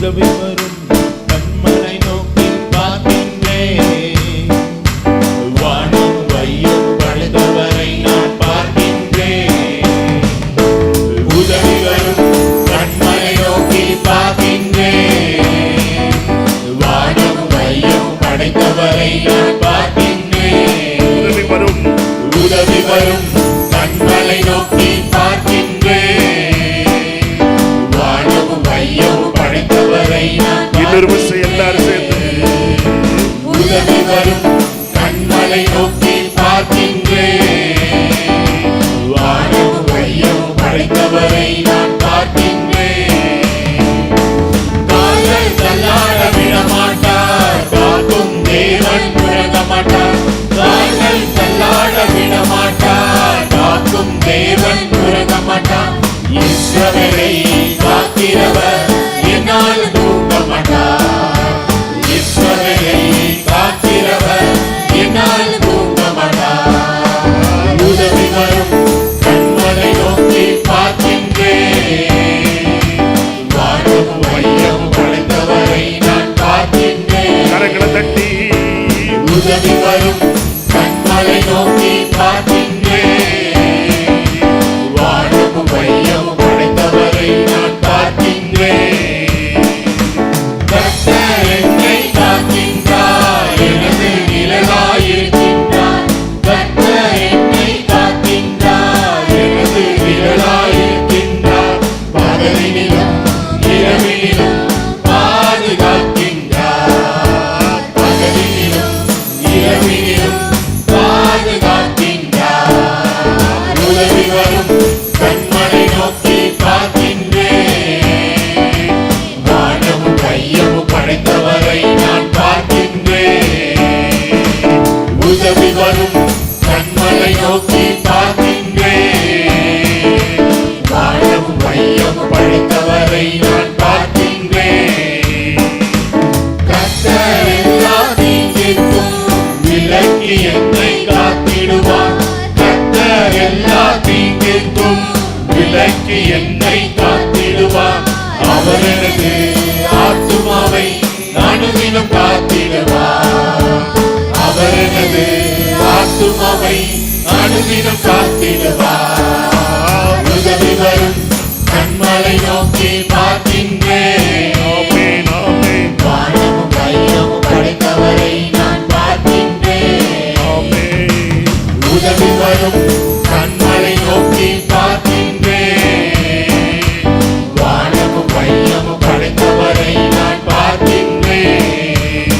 உதவி வரும் கண்மலை நோக்கி பார்க்கின்றேன். வானம் வையம் படைத்தவரை நான் பார்க்கின்றேன். உதவி வரும் கண்மலை நோக்கி பார்க்கின்றேன். வானம் வையம் படைத்தவரை நான் பார்க்கின்றேன். உதவி வரும் கண்மலை நோக்கி பார்க்கின்றேன். வானம் வையம் படைத்தவரை நான் எல்லாரும் சேர்ந்து உதவி வரும் கண்மலை நோக்கி பார்க்கின்றேன். வானம் வையம் படைத்தவரை நான் பார்க்கின்றேன். கால்கள் தள்ளாட விட மாட்டார், காக்கும் தேவன் உறங்க மாட்டார். கால்கள் தள்ளாட விட மாட்டார், காக்கும் தேவன் உறங்க மாட்டார். இஸ்ரவேலை காக்கிறவர் என்னால் தூங்க மாட்டார். இஸ்ரவேலை காக்கிறவர் என்னால் தூங்க மாட்டார். உதவி வரும் கண்மலை நோக்கி பார்க்கின்றேன். வானம் வையம் படைத்தவரை நான் பார்க்கின்றேன். கரங்களை தட்டி உதவி வரும் கண்மலை நோக்கி பார்க்கின்றேன். வானம் வையம் படைத்தவரை நான் பார்க்கின்றேன். கர்த்தர் என்னை காக்கின்றார், எனது நிழலாயிருக்கின்றார். கர்த்தர் என்னை காக்கின்றார், எனது நிழலாயிருக்கின்றார். பகலினிலும் இரவினிலும் பாதுகாக்கின்றார். பகலினிலும் இரவினிலும் பாதுகாக்கின்றார். உதவி வரும் கண்மலை நோக்கி பார்க்கின்றேன். வானம் வையம் படைத்தவரை நான் பார்க்கின்றேன். உதவி வரும் கண்மலை நோக்கி பார்க்கின்றேன். வானம் வையம் படைத்தவரை நான் பார்க்கின்றேன். கர்த்தர் எல்லா தீங்கிற்கும் விலக்கி என்னை காத்திடுவார். கர்த்தர் எல்லா தீங்கிற்கும் விலக்கி என்னை காத்திடுவார். அவர் எனது ஆத்துமாவை அனுதினம் காத்திடுவார். அவர் எனது ஆத்துமாவை அனுதினம் காத்திடுவார். உதவி வரும் கண்மலை நோக்கி பார்க்கின்றேன். வானம் வையம் படைத்தவரை நான் பார்க்கின்றேன். உதவி வரும் கண்மலை நோக்கி பார்க்கின்றேன். வானம் வையம் படைத்தவரை நான் பார்க்கின்றேன்.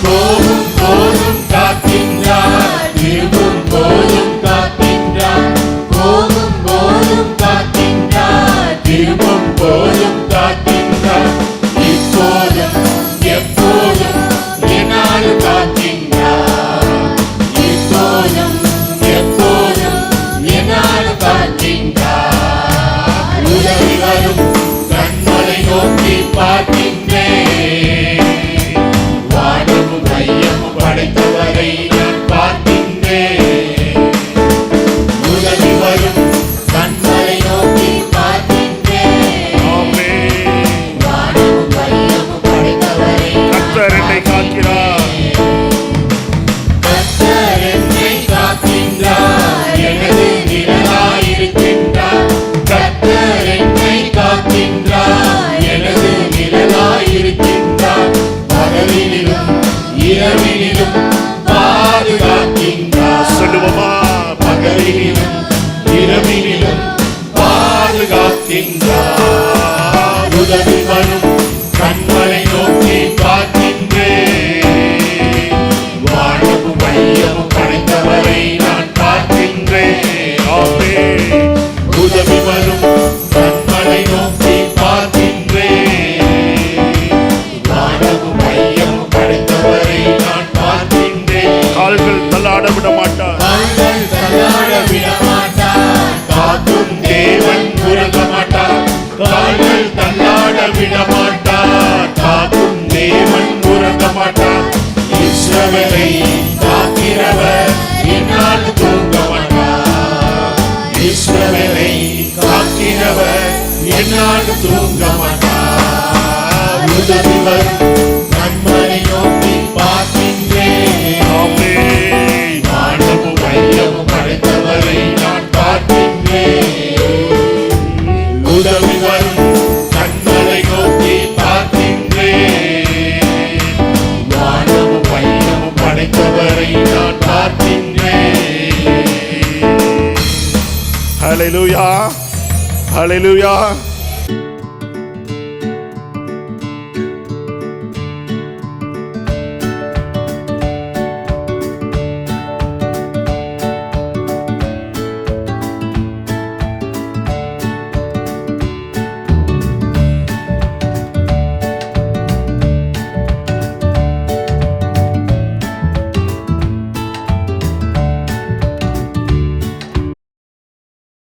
போகும் போதும் காக்கின்றார், திரும்பும் போதும் காக்கின்றார். போகும் போதும் காக்கின்றார், திரும்பும் போதும் காக்கின்றார். இப்போதும் எப்போதும் என்னால் காக்கின்றார். இப்போதும் எப்போதும் என்னால் காக்கின்றார். உதவி வரும் கண்மலை நோக்கி பார்க்கின்றேன். வானம் வையம் படைத்தவரை நான் பார்க்கின்றேன். உதவி வரும் கண்மலை நோக்கி பார்க்கின்றேன். வானம் வையம் படைத்தவரை கர்த்தர் என்னை காக்கிறார். கர்த்தர் என்னை காக்கின்றார், எனது நிழலாயிருக்கின்றார். கர்த்தர் என்னை காக்கின்றார், எனது நிழலாயிருக்கின்றார். பகலினிலும் இரவினிலும் பாதுகாக்கின்றார். சொல்லுவோமா? பகலினிலும் இரவினிலும் பாதுகாக்கின்றார். உதவி வரும் கண்மலை நோக்கி பார்க்கின்றேன். வானம் வையம் படைத்தவரை நான் பார்க்கின்றேன். உதவி வரும் கண்மலை நோக்கி பார்க்கின்றேன். வானம் வையம் படைத்தவரை நான் பார்க்கின்றேன். கால்கள் தள்ளாட விட மாட்டார், கால்கள் தள்ளாட விட மாட்டார். காக்கும் தேவன் உறங்க மாட்டார். கால்கள் தள்ளாட விட மாட்டார், காக்கும் தேவன் உறங்க மாட்டார். இஸ்ரவேலை காக்கிறவர் என்னால் தூங்க மாட்டார். இஸ்ரவேலை காக்கிறவர் என்னால் தூங்க மாட்டார். உதவி வரும் நண்பனை நோக்கி பார்க்கின்றேன். ஆமென். வானமும் மையமும் படைத்தவரை நான் பார்க்கின்றேன். உதவி வரும் நண்பனை நோக்கி பார்க்கின்றேன். வானமும் மையமும் படைத்தவரை நான் பார்க்கின்றேன். ஹல்லேலூயா, ஹல்லேலூயா.